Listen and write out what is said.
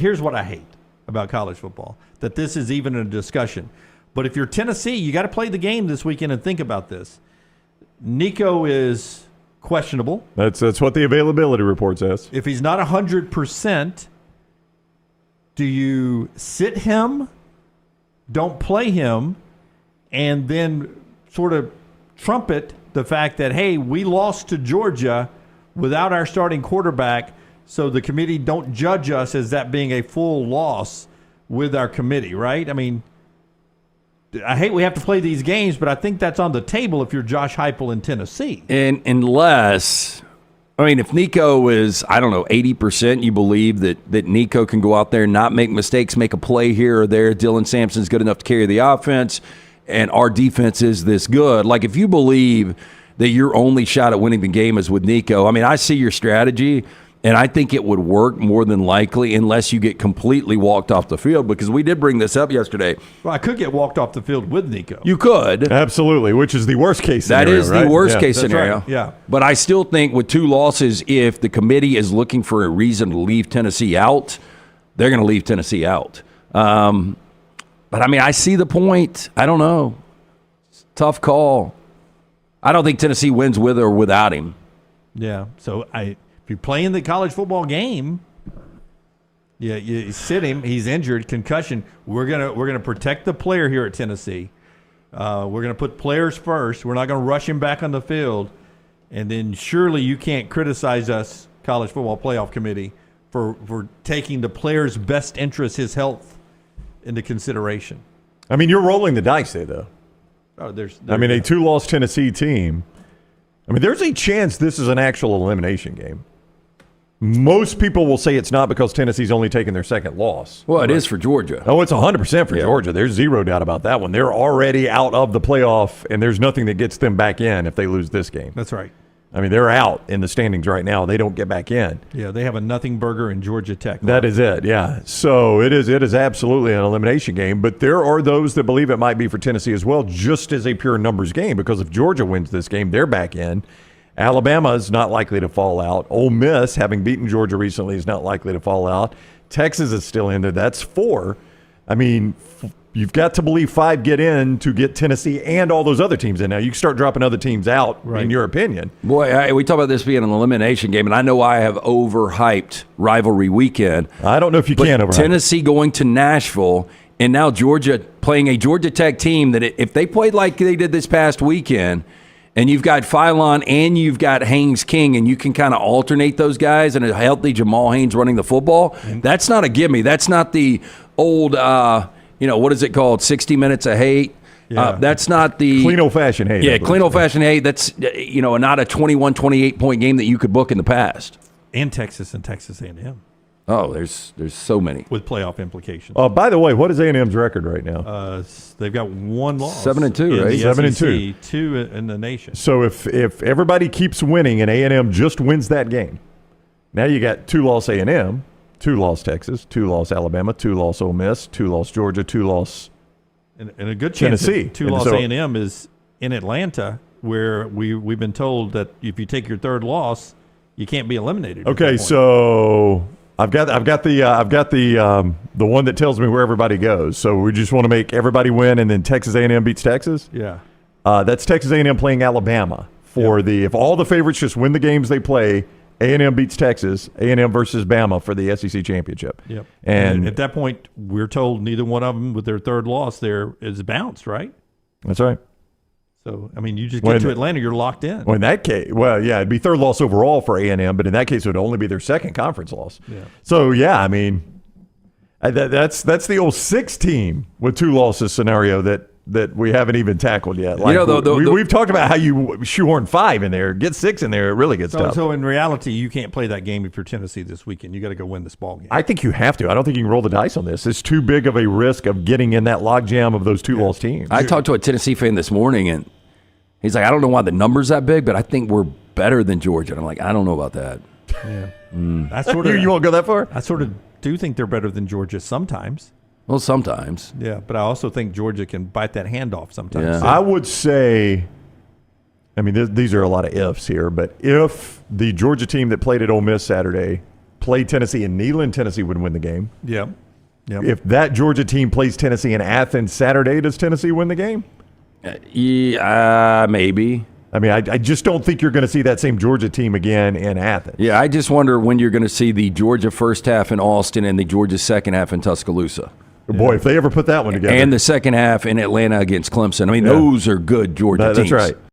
Here's what I hate about college football, that this is even a discussion. But if you're Tennessee, you got to play the game this weekend and think about this. Nico is questionable. That's what the availability report says. If he's not 100%, do you sit him, don't play him, and then sort of trumpet the fact that, hey, we lost to Georgia without our starting quarterback, so the committee don't judge us as that being a full loss with our committee, right? I mean, I hate we have to play these games, but I think that's on the table if you're Josh Heupel in Tennessee. And unless, I mean, if Nico is, 80%, you believe that Nico can go out there and not make mistakes, make a play here or there. Dylan Sampson's good enough to carry the offense, and our defense is this good. Like, if you believe that your only shot at winning the game is with Nico, I mean, I see your strategy, and I think it would work more than likely unless you get completely walked off the field, because we did bring this up yesterday. Well, I could get walked off the field with Nico. You could. Absolutely, which is the worst case scenario. That is right? the worst case scenario. Right. Yeah. But I still think with 2 losses, if the committee is looking for a reason to leave Tennessee out, they're going to leave Tennessee out. But, I mean, I see the point. I don't know. It's a tough call. I don't think Tennessee wins with or without him. Yeah, so if you're playing the college football game, yeah, you sit him. He's injured, concussion. We're gonna protect the player here at Tennessee. We're gonna put players first. We're not gonna rush him back on the field. And then surely you can't criticize us, College Football Playoff Committee, for taking the player's best interest, his health, into consideration. I mean, you're rolling the dice there, though. Oh, a 2-loss Tennessee team. I mean, there's a chance this is an actual elimination game. Most people will say it's not because Tennessee's only taken their second loss. Well, it is for Georgia. Oh, it's 100% for Georgia. There's zero doubt about that one. They're already out of the playoff, and there's nothing that gets them back in if they lose this game. That's right. I mean, they're out in the standings right now. They don't get back in. Yeah, they have a nothing burger in Georgia Tech. That is it, yeah. So it is absolutely an elimination game, but there are those that believe it might be for Tennessee as well, just as a pure numbers game, because if Georgia wins this game, they're back in. Alabama is not likely to fall out. Ole Miss, having beaten Georgia recently, is not likely to fall out. Texas is still in there. That's 4. I mean, you've got to believe 5 get in to get Tennessee and all those other teams in. Now, you can start dropping other teams out, right, in your opinion. Boy, we talk about this being an elimination game, and I know I have overhyped rivalry weekend. I don't know if you can overhype. Tennessee going to Nashville, and now Georgia playing a Georgia Tech team that if they played like they did this past weekend, and you've got Philon and you've got Haynes King, and you can kind of alternate those guys, and a healthy Jamal Haynes running the football, that's not a gimme. That's not the old what is it called? 60 Minutes of Hate. Yeah. That's not the clean old-fashioned hate. Yeah, clean old-fashioned hate. That's not a 21, 28-point game that you could book in the past. And Texas A&M. Oh, there's so many with playoff implications. By the way, what is A&M's record right now? They've got 1 loss. 7-2, right? 7-2. 2 in the nation. So if everybody keeps winning and A&M just wins that game, now you got 2-loss A&M, 2-loss Texas, 2-loss Alabama, 2-loss Ole Miss, 2-loss Georgia, 2-loss and a good chance Tennessee. 2-loss A&M is in Atlanta, where we've been told that if you take your 3rd loss, you can't be eliminated. Okay, so I've got the one that tells me where everybody goes. So we just want to make everybody win, and then Texas A&M beats Texas. Yeah, that's Texas A&M playing Alabama for if all the favorites just win the games they play. A&M beats Texas, A&M versus Bama for the SEC championship. Yep. And at that point, we're told neither one of them with their 3rd loss there is bounced, right? That's right. So, I mean, you just get to Atlanta, you're locked in. Well, in that case, it'd be 3rd loss overall for A&M, but in that case, it would only be their 2nd conference loss. Yeah. So, I mean, that's the old 6 team with 2 losses scenario that we haven't even tackled yet. Like, we've talked about how you shoehorn 5 in there, get 6 in there, it really gets tough. So in reality, you can't play that game if you're Tennessee this weekend. You got to go win this ball game. I think you have to. I don't think you can roll the dice on this. It's too big of a risk of getting in that logjam of those 2-loss teams. I talked to a Tennessee fan this morning, and he's like, I don't know why the number's that big, but I think we're better than Georgia. And I'm like, I don't know about that. Yeah. I sort of, you won't go that far? I sort of do think they're better than Georgia sometimes. Well, sometimes. Yeah, but I also think Georgia can bite that hand off sometimes. Yeah. So. I would say, I mean, these are a lot of ifs here, but if the Georgia team that played at Ole Miss Saturday played Tennessee in Neyland, Tennessee would win the game. Yep. Yep. If that Georgia team plays Tennessee in Athens Saturday, does Tennessee win the game? Yeah, maybe. I mean, I just don't think you're going to see that same Georgia team again in Athens. Yeah, I just wonder when you're going to see the Georgia first half in Austin and the Georgia second half in Tuscaloosa. Boy, if they ever put that one together. And the second half in Atlanta against Clemson. I mean, those are good Georgia teams. That's right.